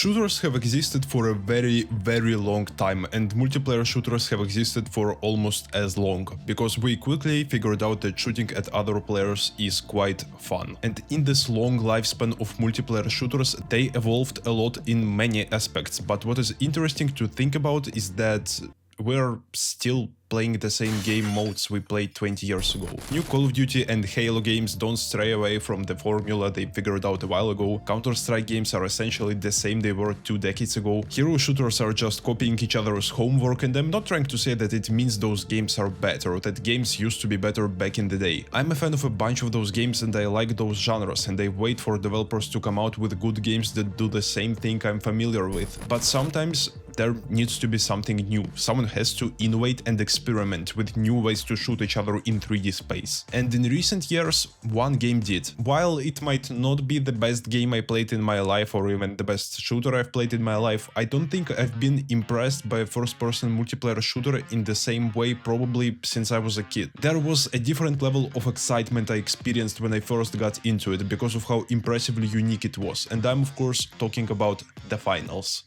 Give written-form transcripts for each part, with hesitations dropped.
Shooters have existed for a very long time, and multiplayer shooters have existed for almost as long, because we quickly figured out that shooting at other players is quite fun. And in this long lifespan of multiplayer shooters, they evolved a lot in many aspects, but what is interesting to think about is that we're still playing the same game modes we played 20 years ago. New Call of Duty and Halo games don't stray away from the formula they figured out a while ago. Counter-Strike games are essentially the same they were 2 decades ago. Hero shooters are just copying each other's homework, and I'm not trying to say that it means those games are better, or that games used to be better back in the day. I'm a fan of a bunch of those games and I like those genres, and I wait for developers to come out with good games that do the same thing I'm familiar with. But sometimes there needs to be something new. Someone has to innovate and experiment with new ways to shoot each other in 3D space. And in recent years, one game did. While it might not be the best game I played in my life or even the best shooter I've played in my life, I don't think I've been impressed by a first-person multiplayer shooter in the same way probably since I was a kid. There was a different level of excitement I experienced when I first got into it because of how impressively unique it was. And I'm of course talking about the finals.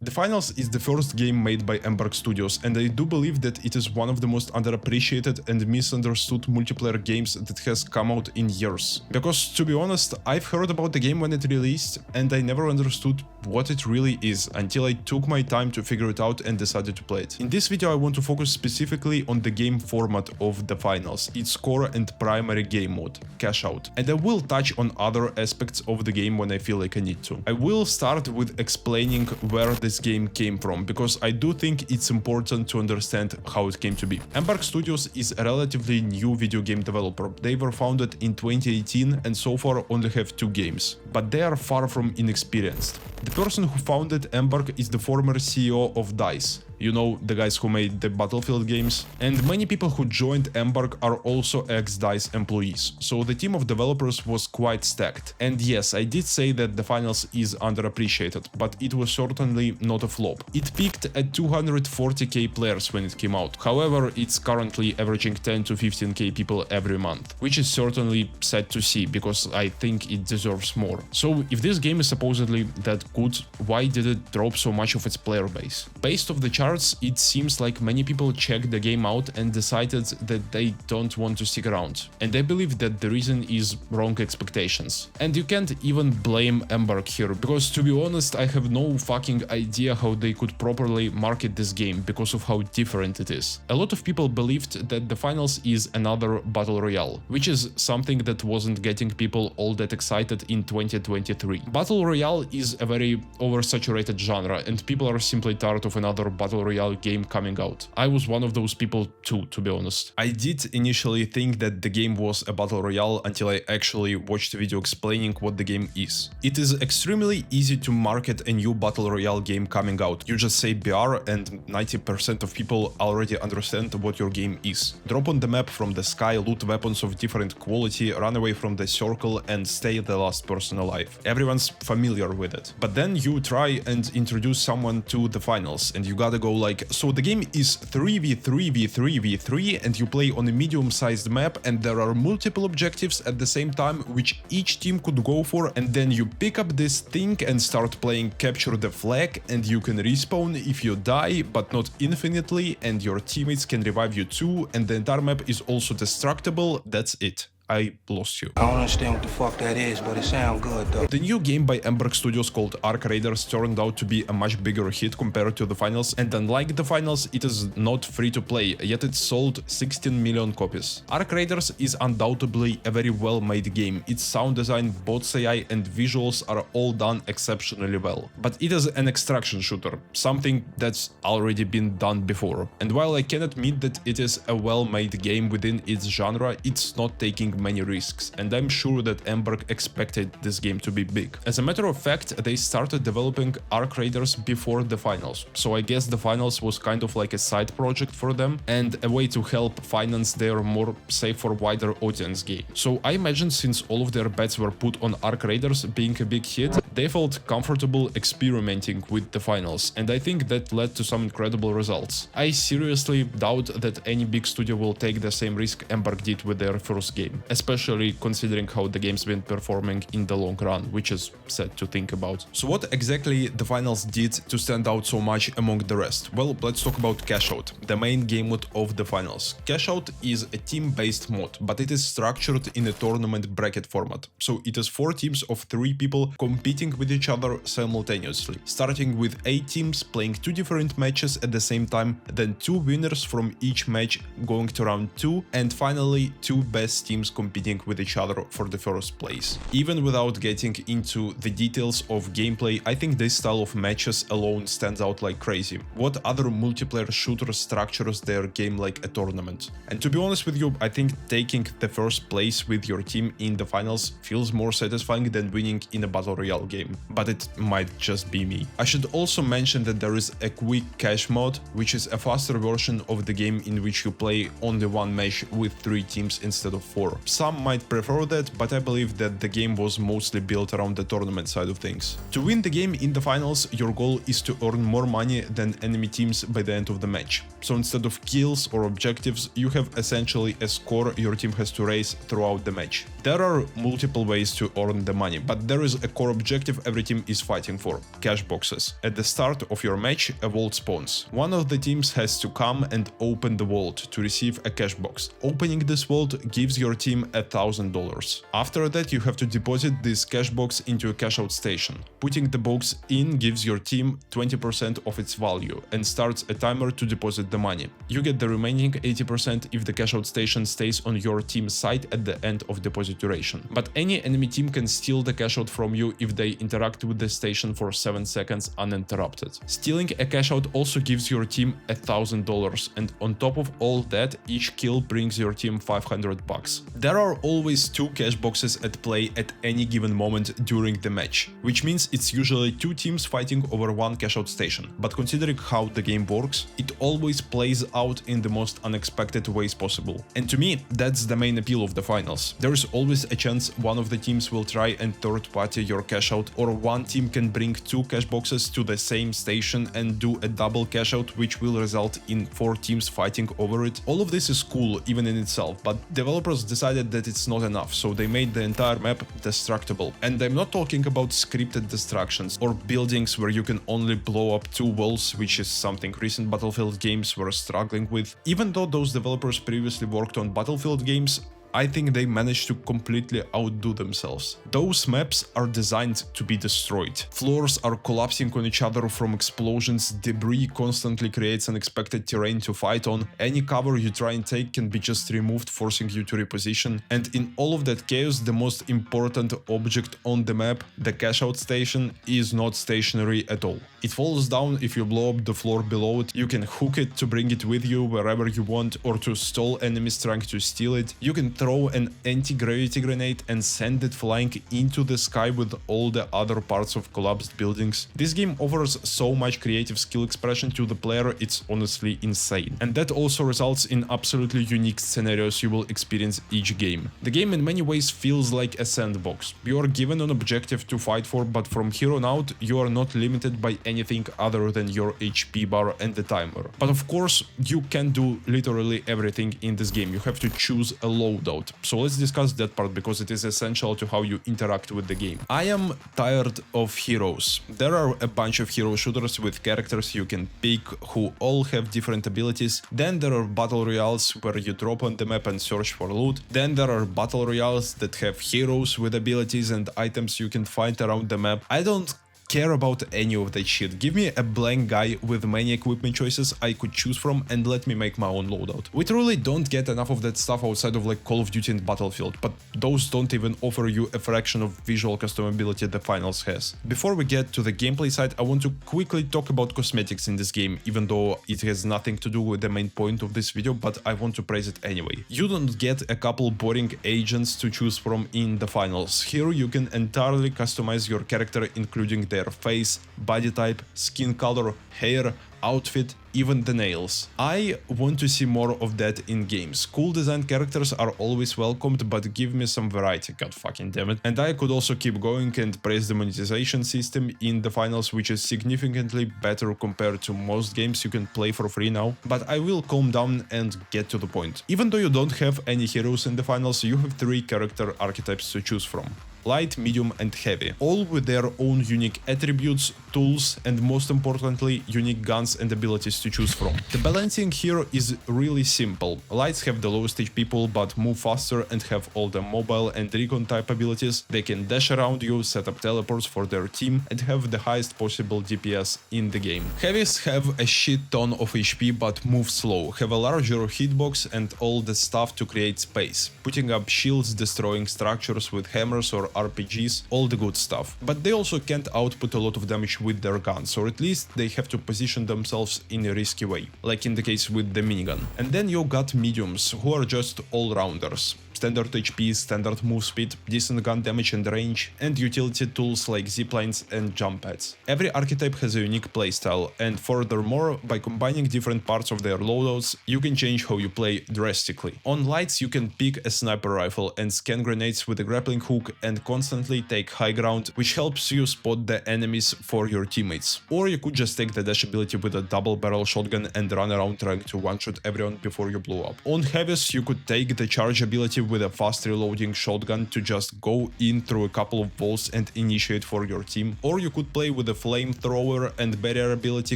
The Finals is the first game made by Embark Studios, and I do believe that it is one of the most underappreciated and misunderstood multiplayer games that has come out in years. Because, to be honest, I've heard about the game when it released, and I never understood what it really is until I took my time to figure it out and decided to play it. In this video I want to focus specifically on the game format of The Finals, its core and primary game mode, Cash Out. And I will touch on other aspects of the game when I feel like I need to. I will start with explaining where this game came from, because I do think it's important to understand how it came to be. Embark Studios is a relatively new video game developer. They were founded in 2018 and so far only have 2 games, but they are far from inexperienced. The person who founded Embark is the former CEO of DICE. You know, the guys who made the Battlefield games. And many people who joined Embark are also ex-DICE employees, so the team of developers was quite stacked. And yes, I did say that The Finals is underappreciated, but it was certainly not a flop. It peaked at 240k players when it came out. However, it's currently averaging 10 to 15k people every month, which is certainly sad to see, because I think it deserves more. So if this game is supposedly that good, why did it drop so much of its player base? Based off the charts, it seems like many people checked the game out and decided that they don't want to stick around. And I believe that the reason is wrong expectations. And you can't even blame Embark here, because to be honest, I have no fucking idea how they could properly market this game because of how different it is. A lot of people believed that The Finals is another battle royale, which is something that wasn't getting people all that excited in 2023. Battle royale is a very oversaturated genre, and people are simply tired of another battle royale game coming out. I was one of those people too, to be honest. I did initially think that the game was a battle royale until I actually watched a video explaining what the game is. It is extremely easy to market a new battle royale game coming out. You just say BR and 90% of people already understand what your game is. Drop on the map from the sky, loot weapons of different quality, run away from the circle and stay the last person alive. Everyone's familiar with it. But then you try and introduce someone to The Finals, and you gotta go like, so the game is 3v3v3v3 and you play on a medium-sized map, and there are multiple objectives at the same time which each team could go for, and then you pick up this thing and start playing capture the flag, and you can respawn if you die, but not infinitely, and your teammates can revive you too, and the entire map is also destructible. That's it. I lost you. I don't understand what the fuck that is, but it sounds good though. The new game by Embark Studios called Arc Raiders turned out to be a much bigger hit compared to the finals, and unlike the finals, it is not free to play, yet it sold 16 million copies. Arc Raiders is undoubtedly a very well-made game. Its sound design, bots AI and visuals are all done exceptionally well. But it is an extraction shooter, something that's already been done before. And while I can admit that it is a well-made game within its genre, it's not taking many risks, and I'm sure that Embark expected this game to be big. As a matter of fact, they started developing Arc Raiders before the finals, so I guess the finals was kind of like a side project for them and a way to help finance their more safe for wider audience game. So I imagine since all of their bets were put on Arc Raiders being a big hit, they felt comfortable experimenting with the finals, and I think that led to some incredible results. I seriously doubt that any big studio will take the same risk Embark did with their first game, especially considering how the game's been performing in the long run, which is sad to think about. So what exactly the finals did to stand out so much among the rest? Well, let's talk about Cash Out, the main game mode of the finals. Cash Out is a team-based mod, but it is structured in a tournament bracket format. So it is 4 teams of 3 people competing with each other simultaneously, starting with 8 teams playing 2 different matches at the same time, then 2 winners from each match going to round 2, and finally 2 best teams competing with each other for the first place. Even without getting into the details of gameplay, I think this style of matches alone stands out like crazy. What other multiplayer shooter structures their game like a tournament? And to be honest with you, I think taking the first place with your team in the finals feels more satisfying than winning in a battle royale game, but it might just be me. I should also mention that there is a quick cash mode, which is a faster version of the game in which you play only one match with 3 teams instead of 4. Some might prefer that, but I believe that the game was mostly built around the tournament side of things. To win the game in the finals, your goal is to earn more money than enemy teams by the end of the match. So instead of kills or objectives, you have essentially a score your team has to raise throughout the match. There are multiple ways to earn the money, but there is a core objective every team is fighting for: cash boxes. At the start of your match, a vault spawns. One of the teams has to come and open the vault to receive a cash box. Opening this vault gives your team $1,000. After that, you have to deposit this cash box into a cash out station. Putting the box in gives your team 20% of its value and starts a timer to deposit the money. You get the remaining 80% if the cash out station stays on your team's side at the end of deposit duration. But any enemy team can steal the cash out from you if they interact with the station for 7 seconds uninterrupted. Stealing a cash out also gives your team $1,000, and on top of all that, each kill brings your team $500. There are always 2 cash boxes at play at any given moment during the match, which means it's usually 2 teams fighting over 1 cash out station. But considering how the game works, it always plays out in the most unexpected ways possible. And to me, that's the main appeal of the finals. There is always a chance one of the teams will try and third party your cash out, or one team can bring 2 cash boxes to the same station and do a double cash out, which will result in 4 teams fighting over it. All of this is cool even in itself, but developers decided that it's not enough, so they made the entire map destructible. And I'm not talking about scripted destructions or buildings where you can only blow up 2 walls, which is something recent Battlefield games were struggling with. Even though those developers previously worked on Battlefield games, I think they managed to completely outdo themselves. Those maps are designed to be destroyed. Floors are collapsing on each other from explosions, debris constantly creates unexpected terrain to fight on, any cover you try and take can be just removed, forcing you to reposition. And in all of that chaos, the most important object on the map, the cash out station, is not stationary at all. It falls down if you blow up the floor below it. You can hook it to bring it with you wherever you want, or to stall enemies trying to steal it. You can throw an anti-gravity grenade and send it flying into the sky with all the other parts of collapsed buildings. This game offers so much creative skill expression to the player, it's honestly insane. And that also results in absolutely unique scenarios you will experience each game. The game in many ways feels like a sandbox. You are given an objective to fight for, but from here on out, you are not limited by anything other than your HP bar and the timer. But of course, you can do literally everything in this game. You have to choose a loadout. loadout. So let's discuss that part because it is essential to how you interact with the game. I am tired of heroes. There are a bunch of hero shooters with characters you can pick who all have different abilities. Then there are battle royales where you drop on the map and search for loot. Then there are battle royales that have heroes with abilities and items you can find around the map. I don't care about any of that shit. Give me a blank guy with many equipment choices I could choose from and let me make my own loadout. We truly don't get enough of that stuff outside of like Call of Duty and Battlefield, but those don't even offer you a fraction of visual customability the Finals has. Before we get to the gameplay side, I want to quickly talk about cosmetics in this game, even though it has nothing to do with the main point of this video, but I want to praise it anyway. You don't get a couple boring agents to choose from in the Finals. Here you can entirely customize your character, including their face, body type, skin color, hair, outfit, even the nails. I want to see more of that in games. Cool designed characters are always welcomed, but give me some variety, god fucking damn it. And I could also keep going and praise the monetization system in the Finals, which is significantly better compared to most games you can play for free now, but I will calm down and get to the point. Even though you don't have any heroes in the Finals, you have 3 character archetypes to choose from: light, medium and heavy, all with their own unique attributes, tools and most importantly unique guns and abilities to choose from. The balancing here is really simple. Lights have the lowest HP pool but move faster and have all the mobile and recon type abilities. They can dash around you, set up teleports for their team and have the highest possible DPS in the game. Heavies have a shit ton of HP but move slow, have a larger hitbox and all the stuff to create space, putting up shields, destroying structures with hammers or RPGs, all the good stuff. But they also can't output a lot of damage with their guns, or at least they have to position themselves in a risky way, like in the case with the minigun. And then you got mediums, who are just all-rounders. Standard HP, standard move speed, decent gun damage and range, and utility tools like ziplines and jump pads. Every archetype has a unique playstyle, and furthermore, by combining different parts of their loadouts, you can change how you play drastically. On lights you can pick a sniper rifle and scan grenades with a grappling hook and constantly take high ground, which helps you spot the enemies for your teammates. Or you could just take the dash ability with a double barrel shotgun and run around trying to one-shot everyone before you blow up. On heavies you could take the charge ability with a fast reloading shotgun to just go in through a couple of walls and initiate for your team, or you could play with a flamethrower and barrier ability,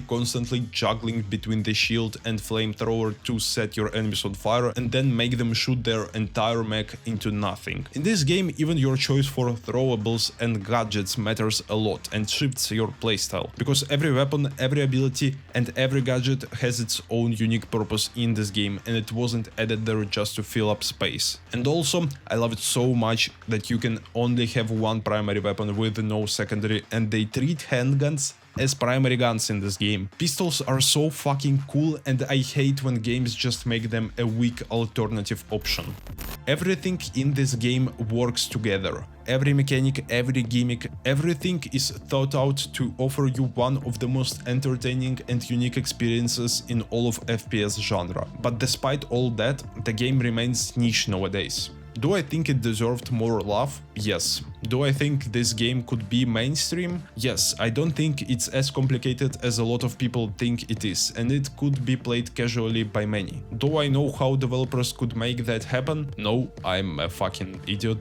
constantly juggling between the shield and flamethrower to set your enemies on fire and then make them shoot their entire mech into nothing. In this game even your choice for throwables and gadgets matters a lot and shifts your playstyle, because every weapon, every ability and every gadget has its own unique purpose in this game and it wasn't added there just to fill up space. And also, I love it so much that you can only have one primary weapon with no secondary, and they treat handguns as primary guns in this game. Pistols are so fucking cool and I hate when games just make them a weak alternative option. Everything in this game works together. Every mechanic, every gimmick, everything is thought out to offer you one of the most entertaining and unique experiences in all of FPS genre. But despite all that, the game remains niche nowadays. Do I think it deserved more love? Yes. Do I think this game could be mainstream? Yes, I don't think it's as complicated as a lot of people think it is, and it could be played casually by many. Do I know how developers could make that happen? No, I'm a fucking idiot.